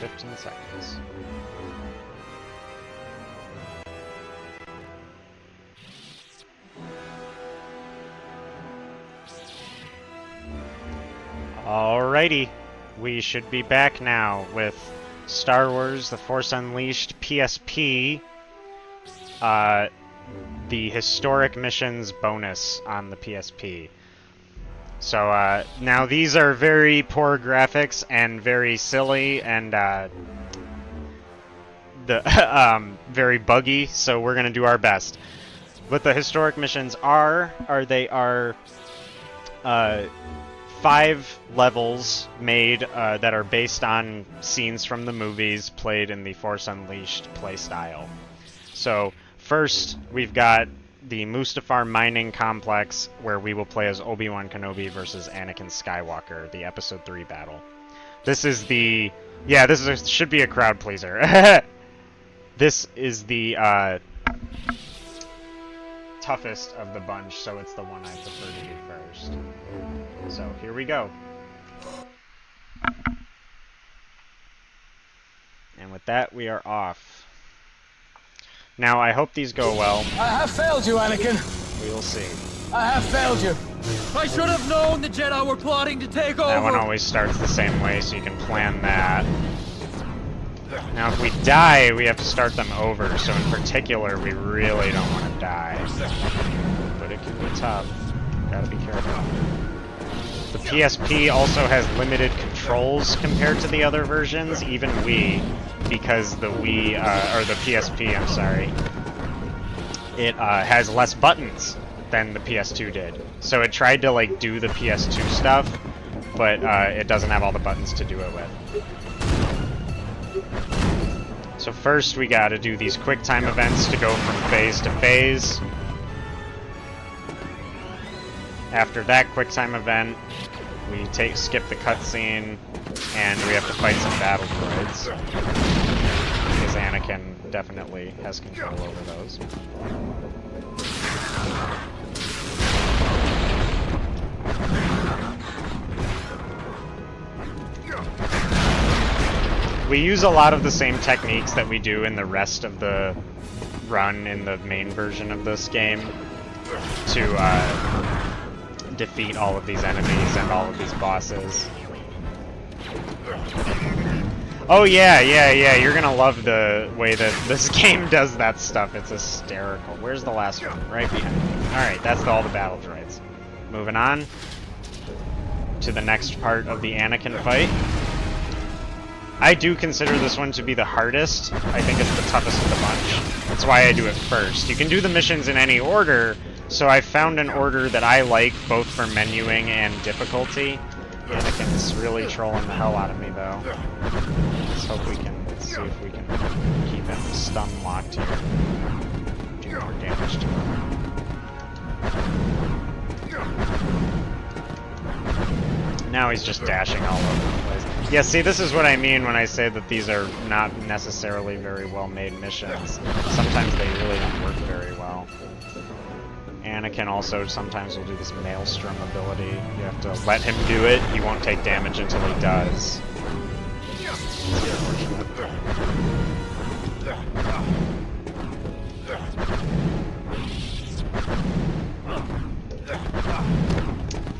15 seconds. Alrighty, we should be back now with Star Wars The Force Unleashed PSP, the Historic Missions bonus on the PSP. So now these are very poor graphics and very silly and very buggy, so we're going to do our best. What the Historic Missions are 5 levels made that are based on scenes from the movies played in the Force Unleashed playstyle. So first, we've got the Mustafar mining complex, where we will play as Obi-Wan Kenobi versus Anakin Skywalker, the Episode 3 battle. This is the... yeah, should be a crowd pleaser. This is the toughest of the bunch, so it's the one I prefer to do first. So, here we go. And with that, we are off. Now, I hope these go well. I have failed you, Anakin. We will see. I have failed you. I should have known the Jedi were plotting to take over. That one always starts the same way, so you can plan that. Now, if we die, we have to start them over, so in particular, we really don't want to die. But it can be tough. Gotta be careful. The PSP also has limited controls compared to the other versions, even Wii, because the Wii, or the PSP, I'm sorry, it has less buttons than the PS2 did. So it tried to, like, do the PS2 stuff, but it doesn't have all the buttons to do it with. So first we gotta do these quick time events to go from phase to phase. After that quick time event, we skip the cutscene, and we have to fight some battle droids. Because Anakin definitely has control over those. We use a lot of the same techniques that we do in the rest of the run in the main version of this game to defeat all of these enemies and all of these bosses. Oh yeah, you're gonna love the way that this game does that stuff. It's hysterical. Where's the last one? Right behind me. Alright, that's all the battle droids. Moving on to the next part of the Anakin fight. I do consider this one to be the hardest. I think it's the toughest of the bunch. That's why I do it first. You can do the missions in any order, so I found an order that I like both for menuing and difficulty. Anakin's really trolling the hell out of me, though. Let's hope we can see if we can keep him stun locked here. Do more damage to him. Now he's just dashing all over the place. Yeah, see, this is what I mean when I say that these are not necessarily very well-made missions. Sometimes they really don't work very well. Anakin also sometimes will do this Maelstrom ability. You have to let him do it. He won't take damage until he does.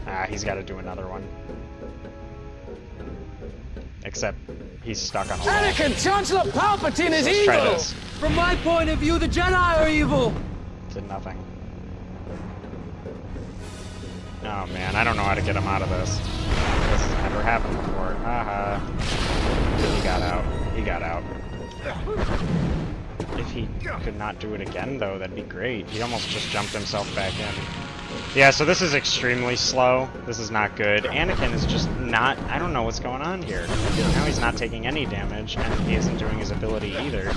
Ah, he's got to do another one. Except he's stuck on a wall. Anakin, Chancellor Palpatine is Let's try evil! this. From my point of view, the Jedi are evil. Did nothing. Oh man, I don't know how to get him out of this. This has never happened before. Haha. He got out. He got out. If he could not do it again, though, that'd be great. He almost just jumped himself back in. Yeah, so this is extremely slow. This is not good. Anakin is just not... I don't know what's going on here. Now he's not taking any damage, and he isn't doing his ability either.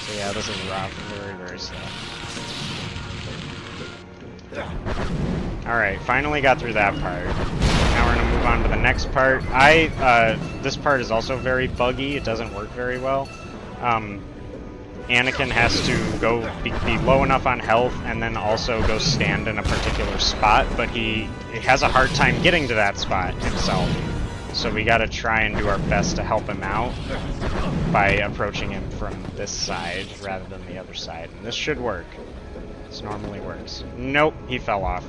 So yeah, this is rough. Very, very slow. Alright, finally got through that part. Now we're going to move on to the next part. This part is also very buggy. It doesn't work very well. Anakin has to go be low enough on health and then also go stand in a particular spot, but he has a hard time getting to that spot himself. So we gotta try and do our best to help him out by approaching him from this side rather than the other side. And this should work. This normally works. Nope, he fell off.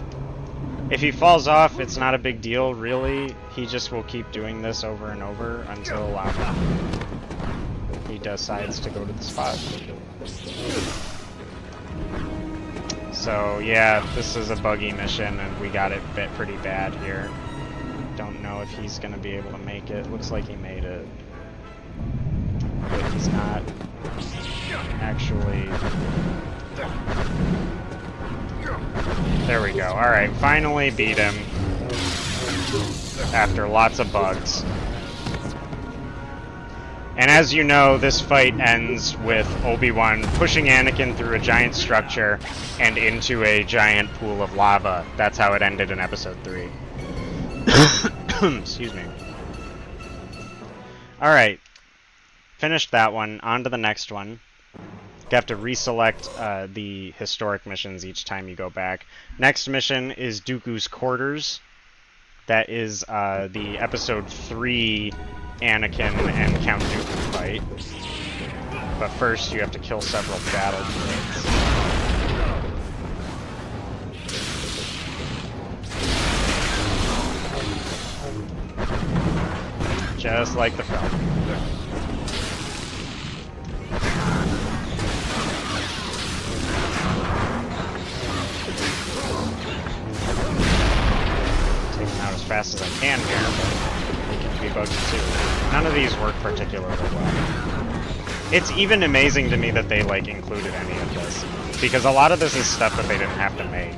If he falls off, it's not a big deal, really. He just will keep doing this over and over until he decides to go to the spot. So yeah, this is a buggy mission, and we got it bit pretty bad here. Don't know if he's gonna be able to make it. Looks like he made it, but he's not actually. There we go. Alright, finally beat him after lots of bugs. And as you know, this fight ends with Obi-Wan pushing Anakin through a giant structure and into a giant pool of lava. That's how it ended in Episode 3. Excuse me. Alright. Finished that one. On to the next one. You have to reselect the historic missions each time you go back. Next mission is Dooku's Quarters. That is the Episode 3 Anakin and Count Dooku fight. But first you have to kill several battle droids. Just like the film. Take them out as fast as I can here, but they can be buggy too. None of these work particularly well. It's even amazing to me that they like included any of this, because a lot of this is stuff that they didn't have to make.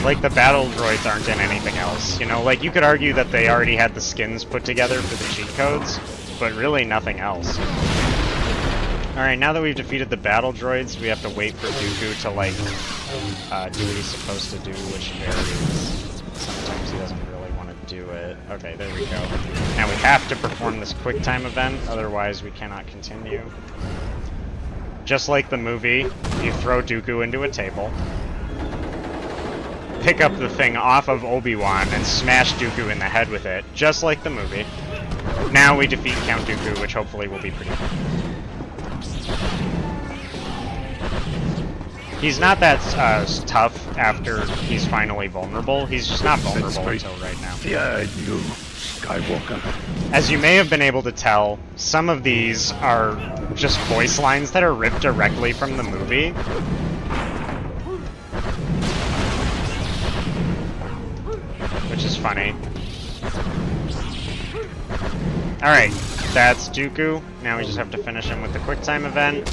Like the battle droids aren't in anything else, you know, like you could argue that they already had the skins put together for the cheat codes, but really nothing else. Alright, now that we've defeated the battle droids, we have to wait for Dooku to like do what he's supposed to do, which varies. Sometimes he doesn't really want to do it. Okay, there we go. Now we have to perform this quick time event, otherwise we cannot continue. Just like the movie, you throw Dooku into a table, pick up the thing off of Obi-Wan and smash Dooku in the head with it, just like the movie. Now we defeat Count Dooku, which hopefully will be pretty fun. He's not that tough after he's finally vulnerable. He's just not vulnerable until right now. Yeah, you, Skywalker. As you may have been able to tell, some of these are just voice lines that are ripped directly from the movie. Which is funny. Alright, that's Dooku. Now we just have to finish him with the QuickTime event.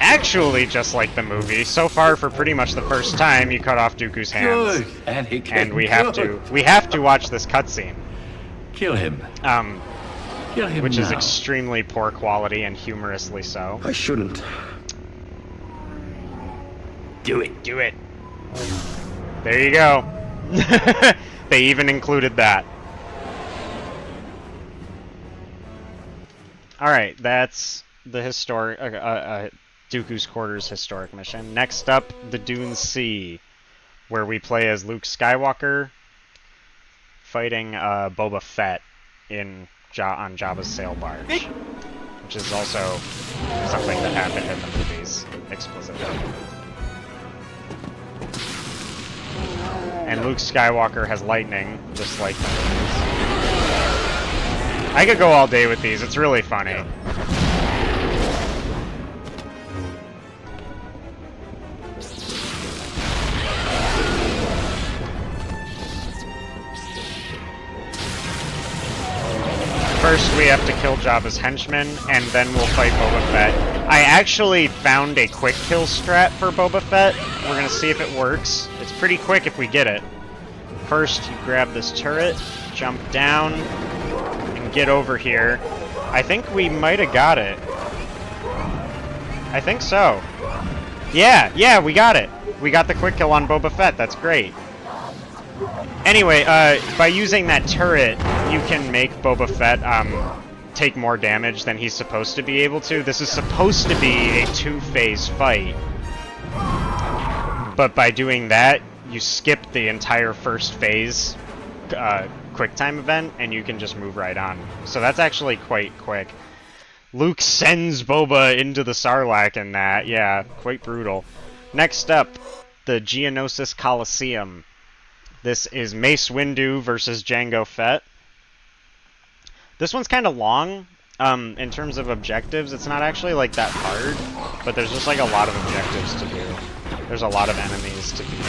Actually, just like the movie, so far for pretty much the first time, you cut off Dooku's hands. Good, Anakin, And we have to watch this cutscene. kill him. Kill him Which is now. extremely poor quality and humorously so. I shouldn't. Do it. Do it. There you go. They even included that. Alright, that's the historic Dooku's Quarters historic mission. Next up, the Dune Sea, where we play as Luke Skywalker fighting Boba Fett on Jabba's sail barge, which is also something that happened in the movies explicitly. And Luke Skywalker has lightning, just like the movies. I could go all day with these, it's really funny. First, we have to kill Jabba's henchmen, and then we'll fight Boba Fett. I actually found a quick kill strat for Boba Fett. We're gonna see if it works. It's pretty quick if we get it. First, you grab this turret, jump down, and get over here. I think we might have got it. I think so. Yeah, we got it. We got the quick kill on Boba Fett. That's great. Anyway, by using that turret, you can make Boba Fett take more damage than he's supposed to be able to. This is supposed to be a two-phase fight. But by doing that, you skip the entire first phase quick time event, and you can just move right on. So that's actually quite quick. Luke sends Boba into the Sarlacc in that. Yeah, quite brutal. Next up, the Geonosis Coliseum. This is Mace Windu versus Jango Fett. This one's kind of long. In terms of objectives, it's not actually like that hard, but there's just like a lot of objectives to do. There's a lot of enemies to beat.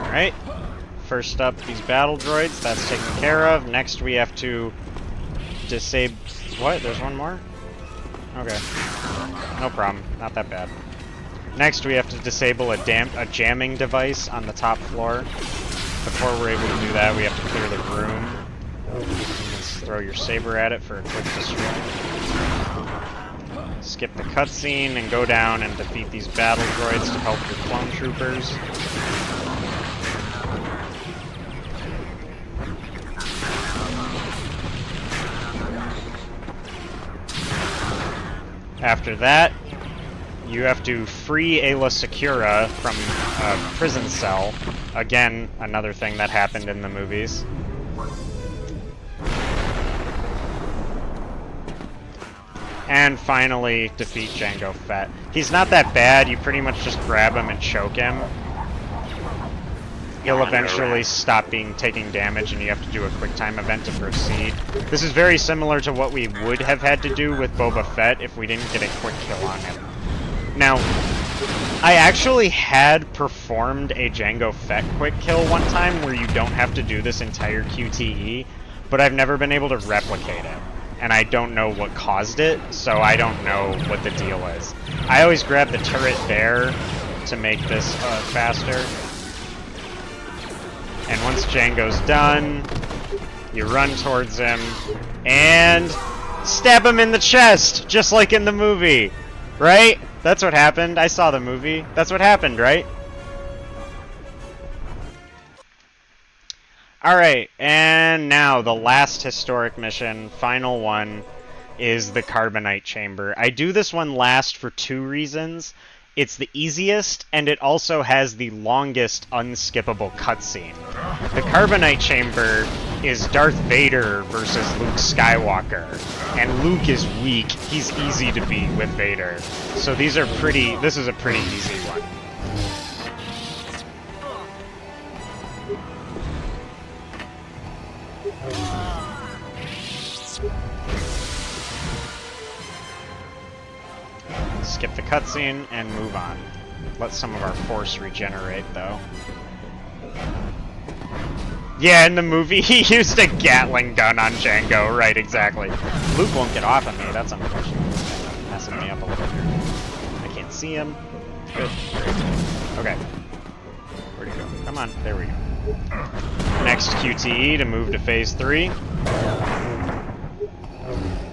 Alright, first up, these battle droids, that's taken care of. Next we have to disable... What? There's one more? Okay. No problem, not that bad. Next we have to disable a jamming device on the top floor. Before we're able to do that, we have to clear the room. Just throw your saber at it for a quick destroy. Skip the cutscene and go down and defeat these battle droids to help your clone troopers. After that, you have to free Aayla Secura from a prison cell. Again, another thing that happened in the movies. And finally, defeat Jango Fett. He's not that bad, you pretty much just grab him and choke him. He'll eventually stop taking damage, and you have to do a quick time event to proceed. This is very similar to what we would have had to do with Boba Fett if we didn't get a quick kill on him. Now, I actually had performed a Jango Fett quick kill one time where you don't have to do this entire QTE, but I've never been able to replicate it. And I don't know what caused it, so I don't know what the deal is. I always grab the turret there to make this faster. And once Jango's done, you run towards him and stab him in the chest, just like in the movie, right? That's what happened. I saw the movie. That's what happened, right? Alright, and now the last historic mission, final one, is the Carbonite Chamber. I do this one last for two reasons. It's the easiest, and it also has the longest unskippable cutscene. The Carbonite Chamber is Darth Vader versus Luke Skywalker, and Luke is weak. He's easy to beat with Vader. So this is a pretty easy one. Skip the cutscene and move on. Let some of our force regenerate, though. Yeah, in the movie, he used a Gatling gun on Jango. Right, exactly. Luke won't get off of me. That's unfortunate. Messing me up a little here. I can't see him. Good. Okay. Where'd he go? Come on. There we go. Next QTE to move to Phase 3.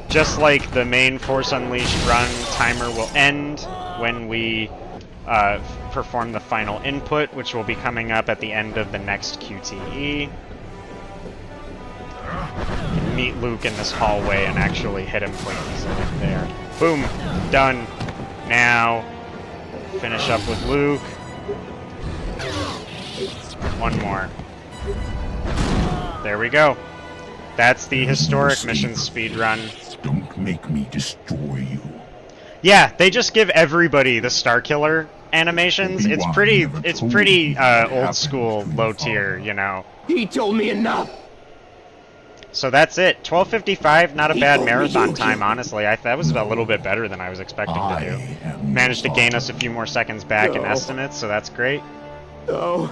Just like the main Force Unleashed run, timer will end when we perform the final input, which will be coming up at the end of the next QTE. You can meet Luke in this hallway and actually hit him quite easily there. Boom! Done. Now, finish up with Luke. One more. There we go. That's the historic mission speedrun. Don't make me destroy you. Yeah, they just give everybody the Starkiller animations. It's pretty old school, low tier, you know. He told me enough. So that's it. 12:55, not a bad marathon time, honestly. That was a little bit better than I was expecting to do. Managed to gain us a few more seconds back in estimates, so that's great. No.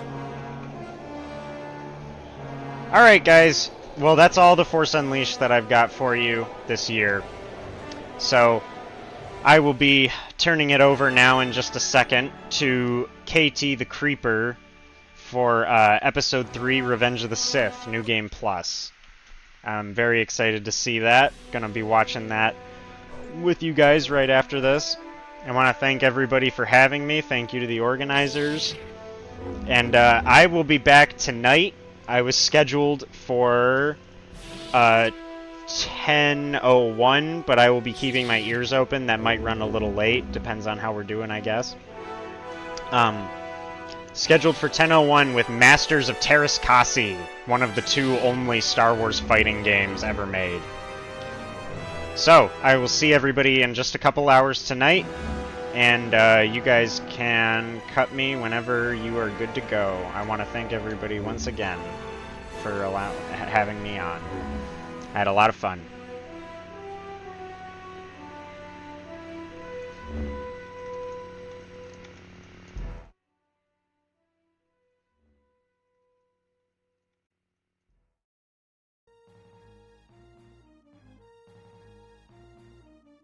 Alright, guys. Well, that's all the Force Unleashed that I've got for you this year. So, I will be turning it over now in just a second to KT the Creeper for Episode 3, Revenge of the Sith, New Game Plus. I'm very excited to see that. Gonna be watching that with you guys right after this. I want to thank everybody for having me. Thank you to the organizers. And I will be back tonight. I was scheduled for 10:01, but I will be keeping my ears open. That might run a little late. Depends on how we're doing, I guess. Scheduled for 10:01 with Masters of Terraskasi, one of the 2 only Star Wars fighting games ever made. So, I will see everybody in just a couple hours tonight, and you guys can cut me whenever you are good to go. I want to thank everybody once again for having me on. I had a lot of fun.